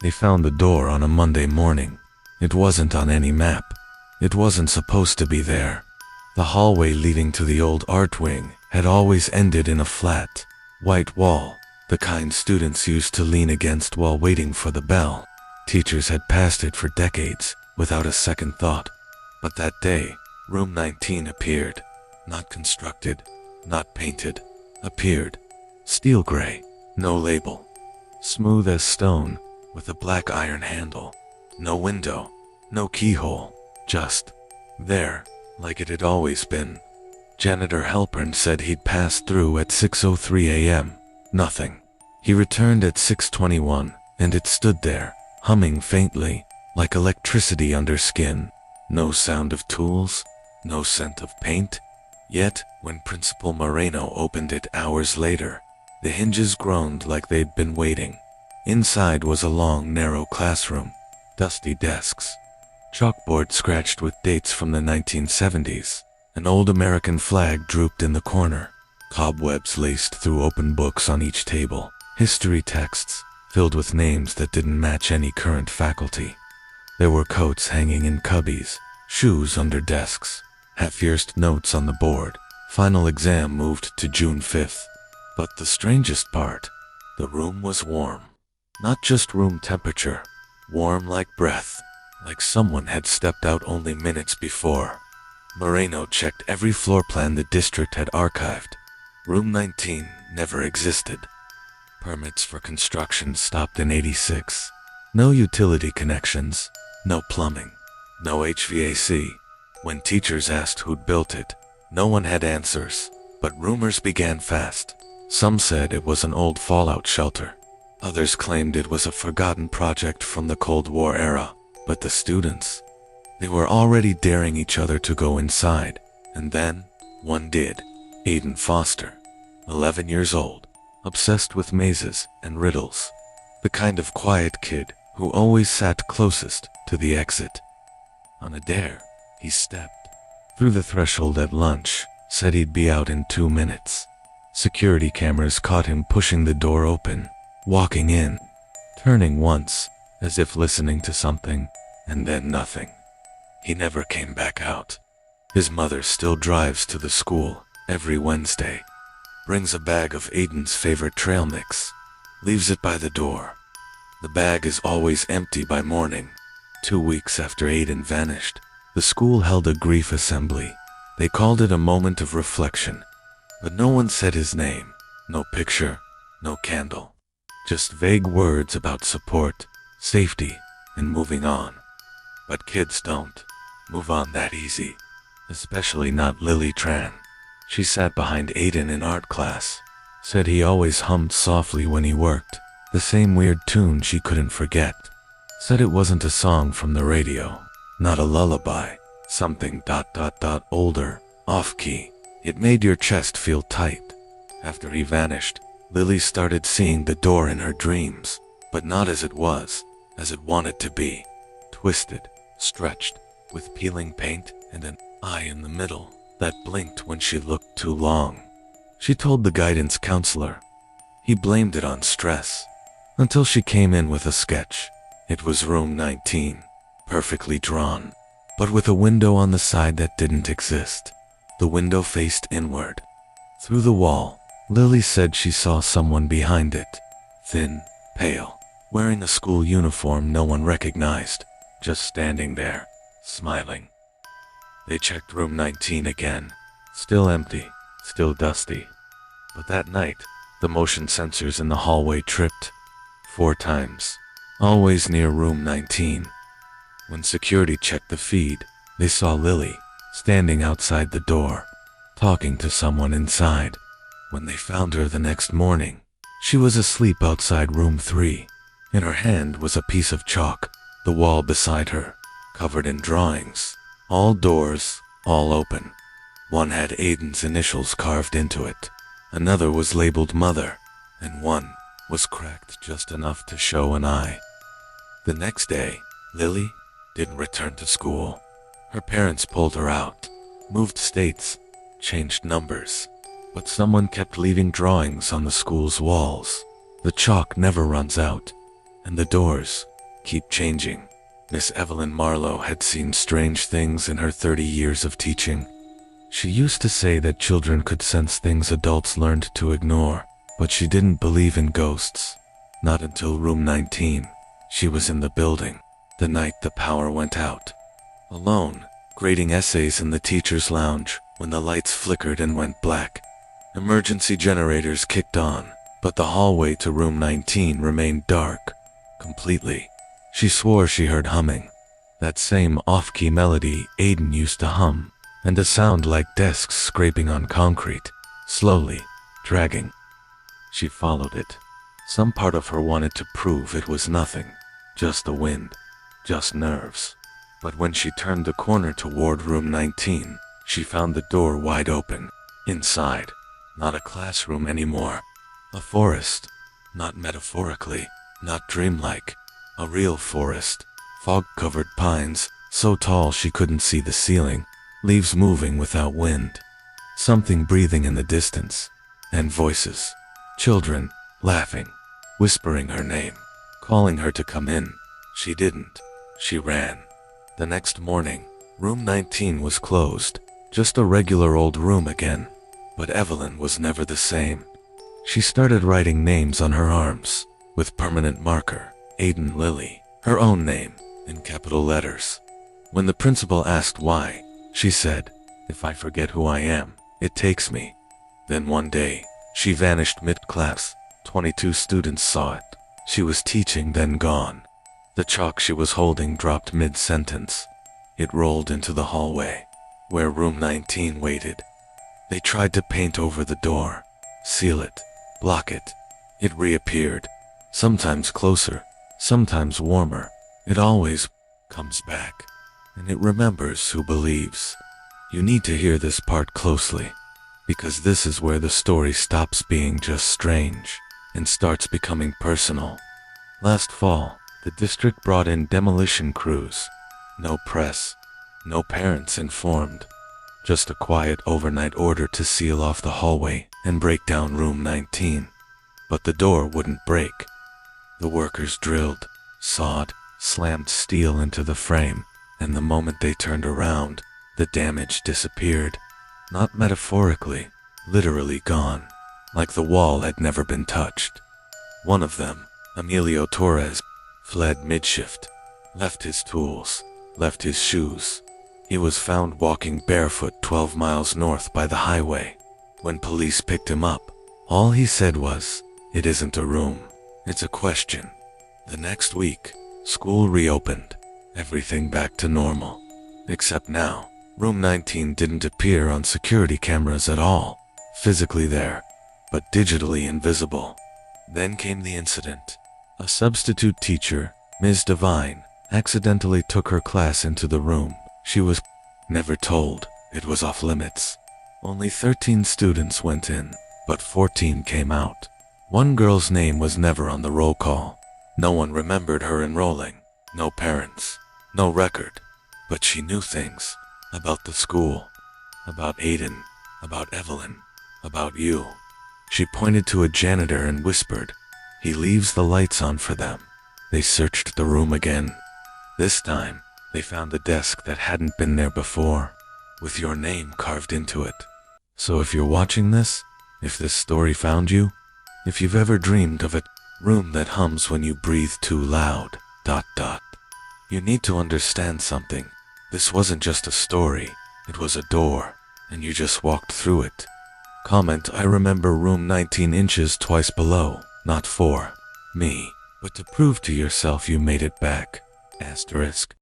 They found the door on a Monday morning. It wasn't on any map. It wasn't supposed to be there. The hallway leading to the old art wing had always ended in a flat, white wall, the kind students used to lean against while waiting for the bell. Teachers had passed it for decades, without a second thought. But that day, room 19 appeared. Not constructed, not painted. Appeared. Steel gray, no label. Smooth as stone, with a black iron handle. No window, no keyhole, just there, like it had always been. Janitor Halpern said he'd passed through at 6:03 a.m. Nothing. He returned at 6:21, and it stood there, humming faintly, like electricity under skin. No sound of tools, no scent of paint. Yet, when Principal Moreno opened it hours later, the hinges groaned like they'd been waiting. Inside was a long, narrow classroom, dusty desks, chalkboard scratched with dates from the 1970s. An old American flag drooped in the corner, cobwebs laced through open books on each table, history texts filled with names that didn't match any current faculty. There were coats hanging in cubbies, shoes under desks, half-yearsed notes on the board. Final exam moved to June 5th. But the strangest part, the room was warm. Not just room temperature, warm like breath, like someone had stepped out only minutes before. Moreno checked every floor plan the district had archived. Room 19 never existed. Permits for construction stopped in '86. No utility connections, no plumbing, no HVAC. When teachers asked who'd built it, no one had answers, but rumors began fast. Some said it was an old fallout shelter. Others claimed it was a forgotten project from the Cold War era. But the students, they were already daring each other to go inside. And then, one did. Aiden Foster, 11 years old, obsessed with mazes and riddles. The kind of quiet kid who always sat closest to the exit. On a dare, he stepped through the threshold at lunch, said he'd be out in 2 minutes. Security cameras caught him pushing the door open, walking in, turning once, as if listening to something, and then nothing. He never came back out. His mother still drives to the school every Wednesday, brings a bag of Aiden's favorite trail mix, leaves it by the door. The bag is always empty by morning. 2 weeks after Aiden vanished, the school held a grief assembly. They called it a moment of reflection, but no one said his name. No picture, no candle. Just vague words about support, safety, and moving on. But kids don't move on that easy, especially not Lily Tran. She sat behind Aiden in art class, said he always hummed softly when he worked, the same weird tune she couldn't forget. Said it wasn't a song from the radio, not a lullaby, something ... older, off-key. It made your chest feel tight. After he vanished, Lily started seeing the door in her dreams, but not as it was, as it wanted to be. Twisted, stretched, with peeling paint and an eye in the middle that blinked when she looked too long. She told the guidance counselor. He blamed it on stress, until she came in with a sketch. It was room 19, perfectly drawn, but with a window on the side that didn't exist. The window faced inward. Through the wall, Lily said she saw someone behind it. Thin, pale, wearing a school uniform no one recognized, just standing there, smiling. They checked room 19 again. Still empty, still dusty. But that night, the motion sensors in the hallway tripped. 4 times. Always near room 19. When security checked the feed, they saw Lily, standing outside the door, talking to someone inside. When they found her the next morning, she was asleep outside room 3. In her hand was a piece of chalk, the wall beside her, covered in drawings. All doors, all open. One had Aiden's initials carved into it. Another was labeled Mother, and one was cracked just enough to show an eye. The next day, Lily didn't return to school. Her parents pulled her out, moved states, changed numbers. But someone kept leaving drawings on the school's walls. The chalk never runs out, and the doors keep changing. Miss Evelyn Marlowe had seen strange things in her 30 years of teaching. She used to say that children could sense things adults learned to ignore, but she didn't believe in ghosts. Not until room 19. She was in the building, the night the power went out. Alone, grading essays in the teacher's lounge, when the lights flickered and went black. Emergency generators kicked on, but the hallway to room 19 remained dark, completely. She swore she heard humming. That same off-key melody Aiden used to hum, and a sound like desks scraping on concrete, slowly, dragging. She followed it. Some part of her wanted to prove it was nothing, just the wind, just nerves. But when she turned the corner toward room 19, she found the door wide open. Inside, not a classroom anymore. A forest, not metaphorically, not dreamlike. A real forest, fog-covered pines, so tall she couldn't see the ceiling, leaves moving without wind. Something breathing in the distance, and voices. Children, laughing, whispering her name, calling her to come in. She didn't. She ran. The next morning, room 19 was closed, just a regular old room again. But Evelyn was never the same. She started writing names on her arms, with permanent marker. Aiden Lily, her own name, in capital letters. When the principal asked why, she said, "If I forget who I am, it takes me." Then one day, she vanished mid-class. 22 students saw it. She was teaching, then gone. The chalk she was holding dropped mid-sentence. It rolled into the hallway, where room 19 waited. They tried to paint over the door, seal it, block it. It reappeared, sometimes closer, sometimes warmer. It always comes back, and it remembers who believes. You need to hear this part closely, because this is where the story stops being just strange and starts becoming personal. Last fall, the district brought in demolition crews. No press, no parents informed. Just a quiet overnight order to seal off the hallway and break down room 19. But the door wouldn't break. The workers drilled, sawed, slammed steel into the frame, and the moment they turned around, the damage disappeared. Not metaphorically, literally gone, like the wall had never been touched. One of them, Emilio Torres, fled mid-shift, left his tools, left his shoes. He was found walking barefoot 12 miles north by the highway. When police picked him up, all he said was, "It isn't a room, it's a question." The next week, school reopened, everything back to normal. Except now, room 19 didn't appear on security cameras at all, physically there, but digitally invisible. Then came the incident. A substitute teacher, Ms. Devine, accidentally took her class into the room. She was never told it was off limits. Only 13 students went in, but 14 came out. One girl's name was never on the roll call. No one remembered her enrolling. No parents, no record. But she knew things about the school, about Aiden, about Evelyn, about you. She pointed to a janitor and whispered, "He leaves the lights on for them." They searched the room again. This time, they found a desk that hadn't been there before, with your name carved into it. So if you're watching this, if this story found you, if you've ever dreamed of a room that hums when you breathe too loud, ... you need to understand something. This wasn't just a story, it was a door, and you just walked through it. Comment, "I remember room 19 inches twice below," not for me, but to prove to yourself you made it back. Asterisk.